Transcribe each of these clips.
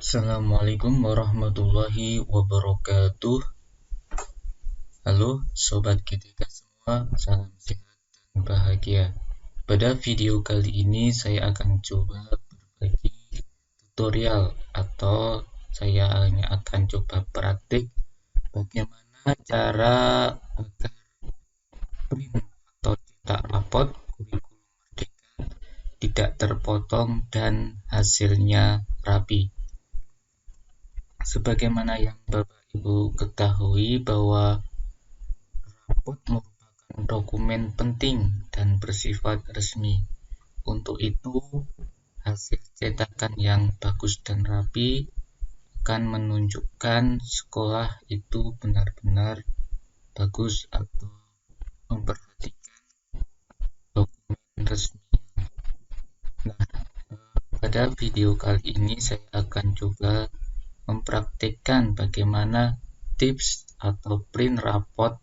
Assalamualaikum warahmatullahi wabarakatuh. Halo Sobat GTK semua, salam sehat dan bahagia. Pada video kali ini saya akan coba berbagi tutorial atau saya hanya akan coba praktik bagaimana cara agar print atau cetak rapot kurikulum merdeka tidak terpotong dan hasilnya rapi. Sebagaimana yang Bapak Ibu ketahui bahwa rapot merupakan dokumen penting dan bersifat resmi. Untuk itu, hasil cetakan yang bagus dan rapi akan menunjukkan sekolah itu benar-benar bagus atau memperhatikan dokumen resmi. Nah, pada video kali ini saya akan coba mempraktikkan bagaimana tips atau print rapot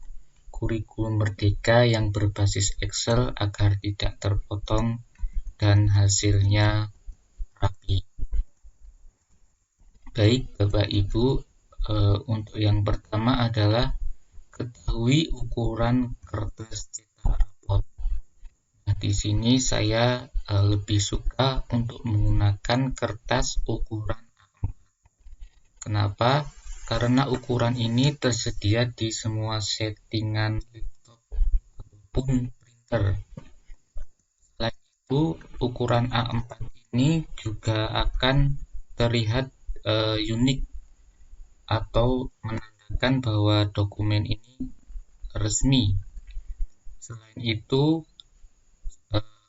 kurikulum merdeka yang berbasis Excel agar tidak terpotong dan hasilnya rapi. Baik Bapak Ibu, untuk yang pertama adalah ketahui ukuran kertas cetak rapot. Nah, di sini saya lebih suka untuk menggunakan kertas ukuran A4. Kenapa? Karena ukuran ini tersedia di semua settingan laptop ataupun printer. Selain itu, ukuran A4 ini juga akan terlihat unik atau menandakan bahwa dokumen ini resmi. Selain itu,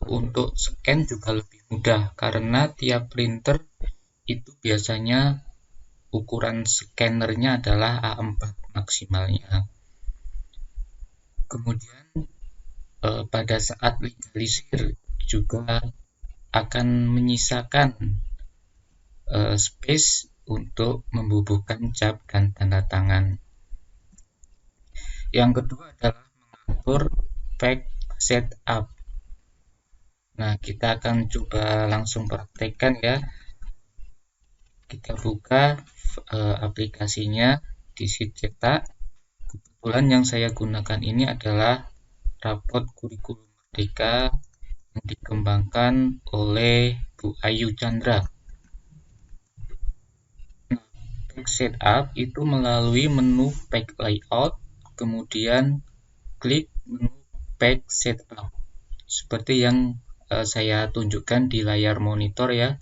untuk scan juga lebih mudah karena tiap printer itu biasanya ukuran scannernya adalah A4 maksimalnya. Kemudian pada saat legalisir juga akan menyisakan space untuk membubuhkan cap dan tanda tangan. Yang kedua adalah mengatur page setup. Nah, kita akan coba langsung praktekkan ya. Kita buka aplikasinya di sheet cetak. Kebetulan yang saya gunakan ini adalah rapot kurikulum merdeka yang dikembangkan oleh Bu Ayu Chandra. Nah, page setup itu melalui menu page layout, kemudian klik menu page setup seperti yang saya tunjukkan di layar monitor ya.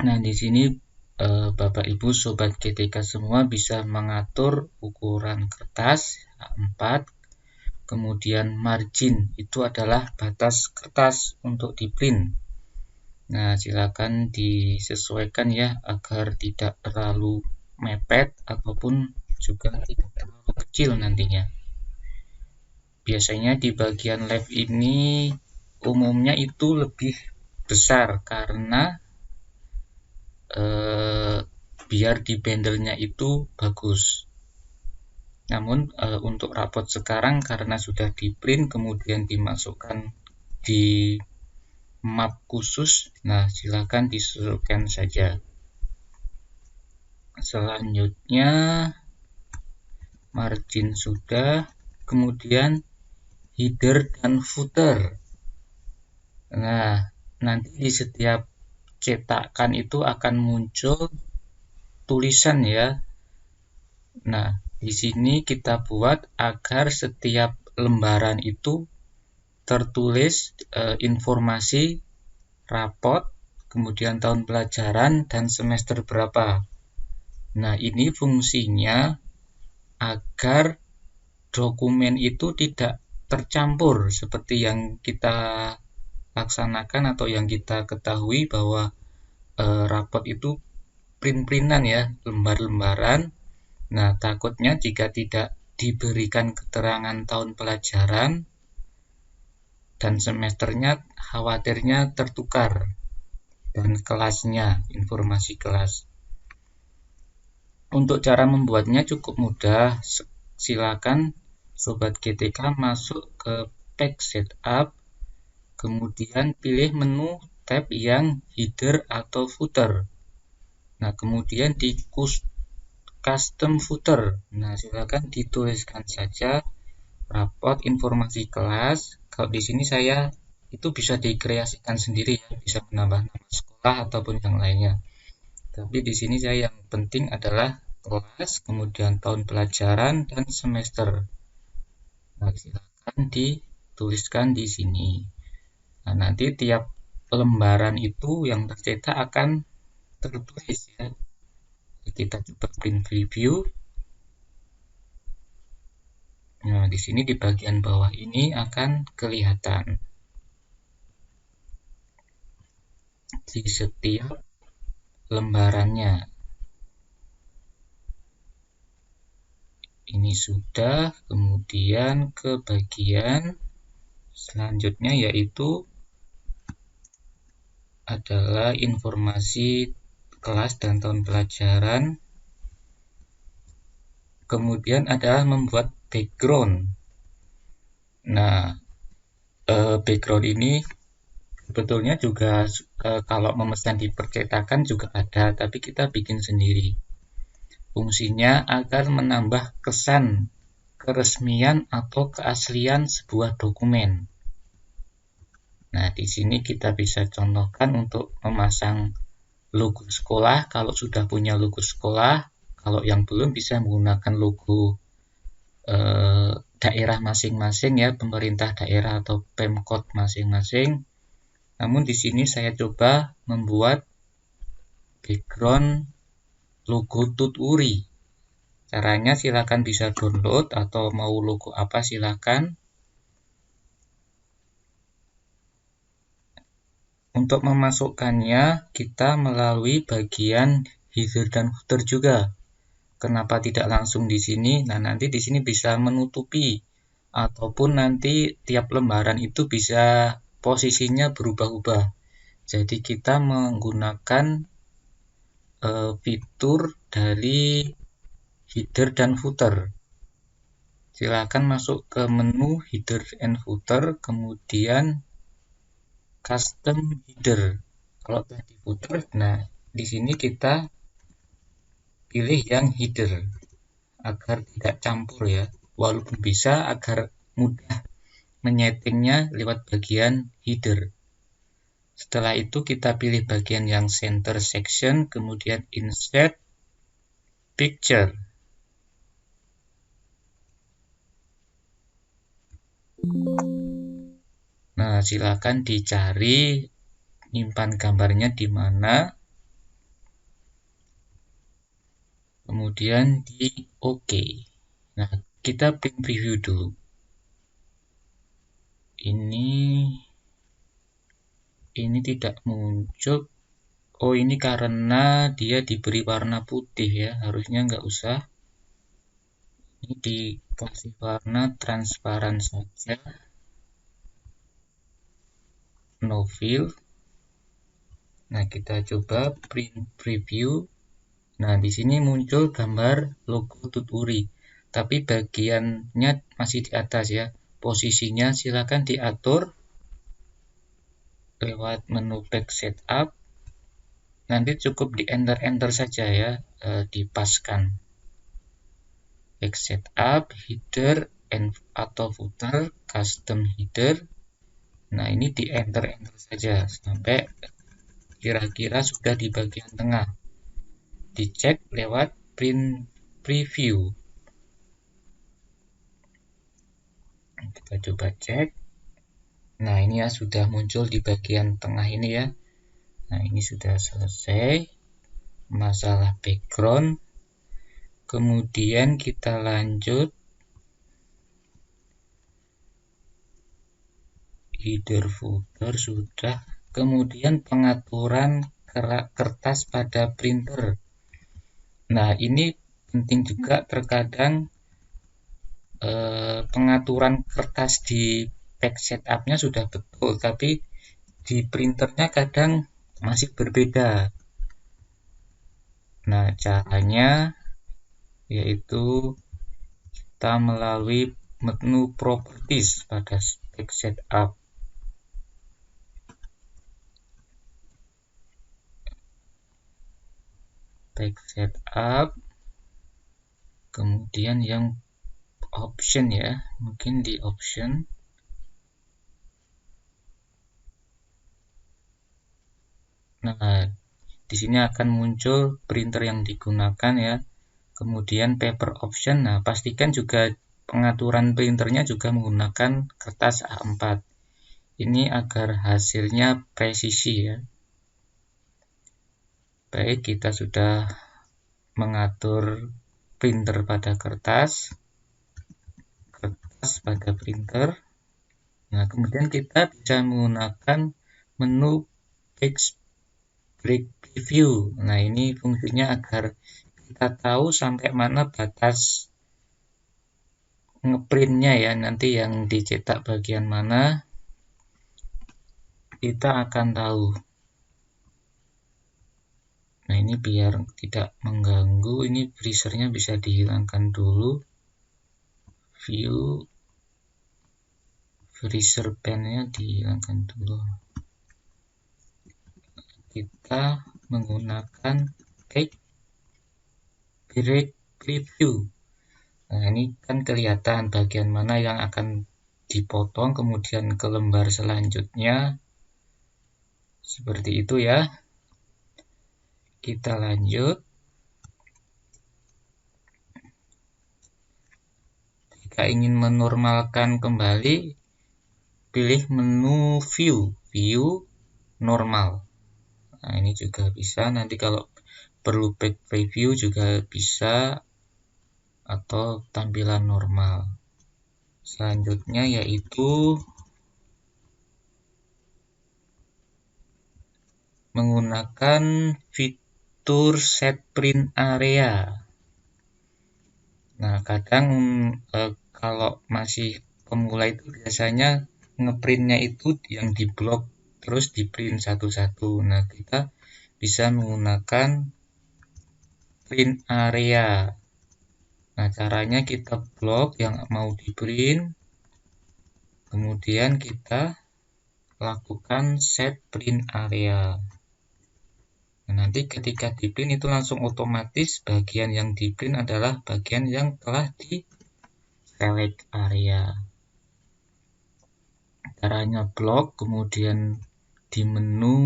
Nah, di sini Bapak Ibu Sobat GTK semua bisa mengatur ukuran kertas A4, kemudian margin itu adalah batas kertas untuk di print. Nah, silakan disesuaikan ya agar tidak terlalu mepet ataupun juga tidak terlalu kecil nantinya. Biasanya di bagian left ini umumnya itu lebih besar karena biar di bandelnya itu bagus. Namun untuk rapot sekarang karena sudah di print kemudian dimasukkan di map khusus, nah silakan disesuaikan saja. Selanjutnya margin sudah, kemudian header dan footer. Nah, nanti di setiap cetakan itu akan muncul tulisan ya. Nah, di sini kita buat agar setiap lembaran itu tertulis informasi rapot, kemudian tahun pelajaran dan semester berapa. Nah, ini fungsinya agar dokumen itu tidak tercampur seperti yang kita laksanakan atau yang kita ketahui bahwa rapot itu print-printan ya, lembar-lembaran. Nah, takutnya jika tidak diberikan keterangan tahun pelajaran dan semesternya, khawatirnya tertukar dan kelasnya, informasi kelas. Untuk cara membuatnya cukup mudah. Silakan Sobat GTK masuk ke page setup, kemudian pilih menu tab yang header atau footer. Nah, kemudian di custom footer. Nah, silakan dituliskan saja rapot informasi kelas. Kalau di sini saya itu bisa dikreasikan sendiri ya, bisa menambah nama sekolah ataupun yang lainnya. Tapi di sini saya yang penting adalah kelas, kemudian tahun pelajaran dan semester. Nah, silakan dituliskan di sini. Nah, nanti tiap lembaran itu yang tercetak akan tertulis ya. Kita coba print preview. Nah, di sini di bagian bawah ini akan kelihatan di setiap lembarannya. Ini sudah, kemudian ke bagian selanjutnya yaitu adalah informasi kelas dan tahun pelajaran. Kemudian adalah membuat background. Nah, background ini sebetulnya juga kalau memesan di percetakan juga ada, tapi kita bikin sendiri. Fungsinya agar menambah kesan keresmian atau keaslian sebuah dokumen. Nah, di sini kita bisa contohkan untuk memasang logo sekolah. Kalau sudah punya logo sekolah, kalau yang belum bisa menggunakan logo daerah masing-masing ya, pemerintah daerah atau Pemkot masing-masing. Namun di sini saya coba membuat background logo TUT-URI. Caranya silakan bisa download atau mau logo apa silakan. Untuk memasukkannya kita melalui bagian header dan footer juga. Kenapa tidak langsung di sini? Nah, nanti di sini bisa menutupi ataupun nanti tiap lembaran itu bisa posisinya berubah-ubah. Jadi kita menggunakan fitur dari header dan footer. Silakan masuk ke menu header and footer, kemudian custom header. Kalau tadi footer, nah di sini kita pilih yang header agar tidak campur ya, walaupun bisa agar mudah menyetingnya lewat bagian header. Setelah itu kita pilih bagian yang center section, kemudian insert picture. Nah, silakan dicari nyimpan gambarnya di mana. Kemudian di OK. Nah, kita print preview dulu. Ini tidak muncul. Oh, ini karena dia diberi warna putih ya. Harusnya nggak usah. Ini dikasih warna transparan saja. No fill. Nah, kita coba print preview. Nah, di sini muncul gambar logo TUT-URI, tapi bagiannya masih di atas ya. Posisinya silakan diatur lewat menu back setup. Nanti cukup di enter saja ya, dipaskan. Back setup, header atau footer, custom header. Nah, ini di enter saja sampai kira-kira sudah di bagian tengah. Dicek lewat print preview. Kita coba cek. Nah, ini ya sudah muncul di bagian tengah ini ya. Nah, ini sudah selesai masalah background. Kemudian kita lanjut header footer sudah. Kemudian pengaturan kertas pada printer. Nah, ini penting juga, terkadang pengaturan kertas di back setupnya sudah betul, tapi di printernya kadang masih berbeda. Nah, caranya yaitu kita melalui menu properties pada back setup. back setup, kemudian yang option ya, mungkin di option. Nah, di sini akan muncul printer yang digunakan ya. Kemudian paper option. Nah, pastikan juga pengaturan printernya juga menggunakan kertas A4. Ini agar hasilnya presisi ya. Baik, kita sudah mengatur printer pada kertas pada printer. Nah, kemudian kita bisa menggunakan menu Page Break Preview. Nah, ini fungsinya agar kita tahu sampai mana batas ngeprintnya ya, nanti yang dicetak bagian mana kita akan tahu. Nah, ini biar tidak mengganggu, ini freezernya bisa dihilangkan dulu. View freezer pen-nya dihilangkan dulu. Kita menggunakan Page Break Preview. Nah, ini kan kelihatan bagian mana yang akan dipotong, kemudian ke lembar selanjutnya. Seperti itu ya. Kita lanjut. Jika ingin menormalkan kembali, pilih menu View Normal. Nah, ini juga bisa. Nanti kalau perlu back preview juga bisa, atau tampilan normal. Selanjutnya yaitu menggunakan fitur set print area. Nah, kadang kalau masih pemula itu biasanya ngeprintnya itu yang di blok terus di print satu-satu. Nah, kita bisa menggunakan print area. Nah, caranya kita blok yang mau di print, kemudian kita lakukan set print area. Nah, nanti ketika di print itu langsung otomatis bagian yang di print adalah bagian yang telah di select area. Caranya blok, kemudian di menu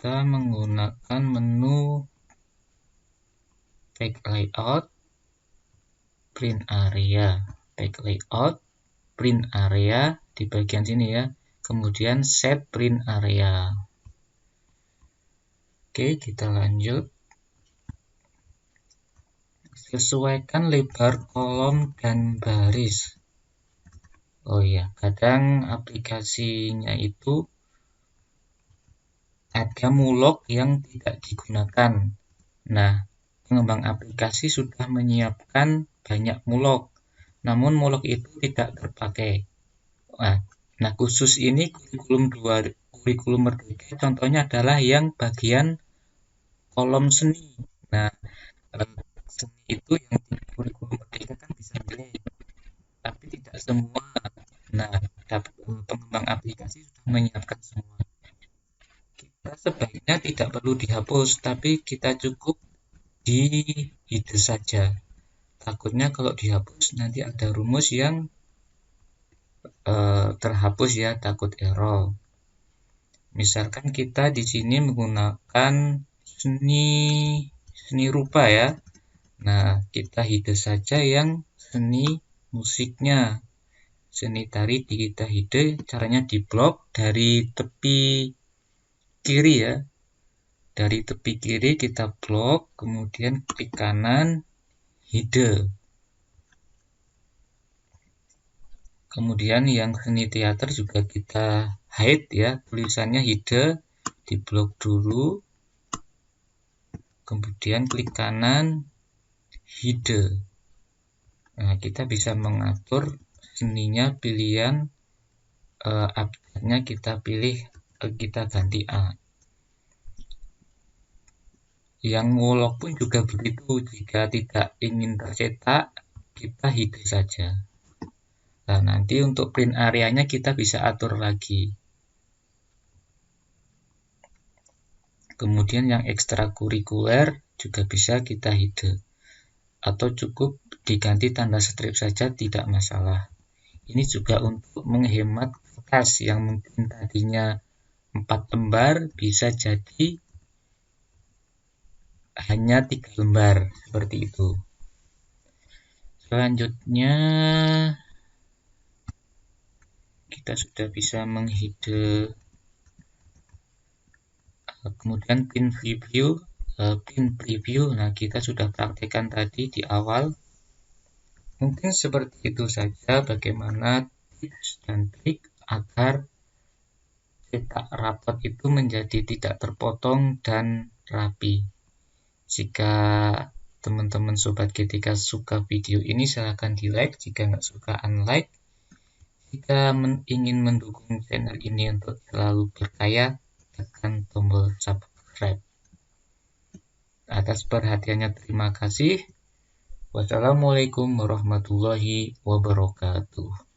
kita menggunakan menu Page Layout, Print Area, Page Layout, Print Area di bagian sini ya. Kemudian Set Print Area. Oke, kita lanjut. Sesuaikan lebar kolom dan baris. Oh iya, kadang aplikasinya itu ada mulok yang tidak digunakan. Nah, pengembang aplikasi sudah menyiapkan banyak mulok, namun mulok itu tidak terpakai. Nah, khusus ini kurikulum Merdeka contohnya adalah yang bagian kolom seni. Nah, seni itu yang di kurikulum Merdeka kan bisa milih, tapi tidak semua. Nah, pengembang aplikasi sudah menyiapkan semua. Kita sebaiknya tidak perlu dihapus, tapi kita cukup di hide saja. Takutnya kalau dihapus nanti ada rumus yang terhapus ya, takut error. Misalkan kita di sini menggunakan seni rupa ya. Nah, kita hide saja yang seni musiknya. Seni tari kita hide, caranya di blok dari tepi kiri ya. Dari tepi kiri kita blok, kemudian klik kanan, hide. Kemudian yang seni teater juga kita hide ya, tulisannya hide, di blok dulu. Kemudian klik kanan, hide. Nah, kita bisa mengatur seninya, pilihan abjadnya kita pilih, kita ganti A. Yang mulok pun juga begitu, jika tidak ingin tercetak, kita hide saja. Nah, nanti untuk print areanya kita bisa atur lagi. Kemudian yang ekstrakurikuler juga bisa kita hide, atau cukup diganti tanda strip saja, tidak masalah. Ini juga untuk menghemat kertas yang mungkin tadinya 4 lembar bisa jadi hanya 3 lembar, seperti itu. Selanjutnya kita sudah bisa menghide. Kemudian pin preview. Nah, kita sudah praktekkan tadi di awal. Mungkin seperti itu saja bagaimana tips dan trik agar cetak rapot itu menjadi tidak terpotong dan rapi. Jika teman-teman Sobat G3 suka video ini, silahkan di like. Jika nggak suka, unlike. Jika ingin mendukung channel ini untuk selalu berkaya, tekan tombol subscribe. Atas perhatiannya terima kasih. Wassalamualaikum warahmatullahi wabarakatuh.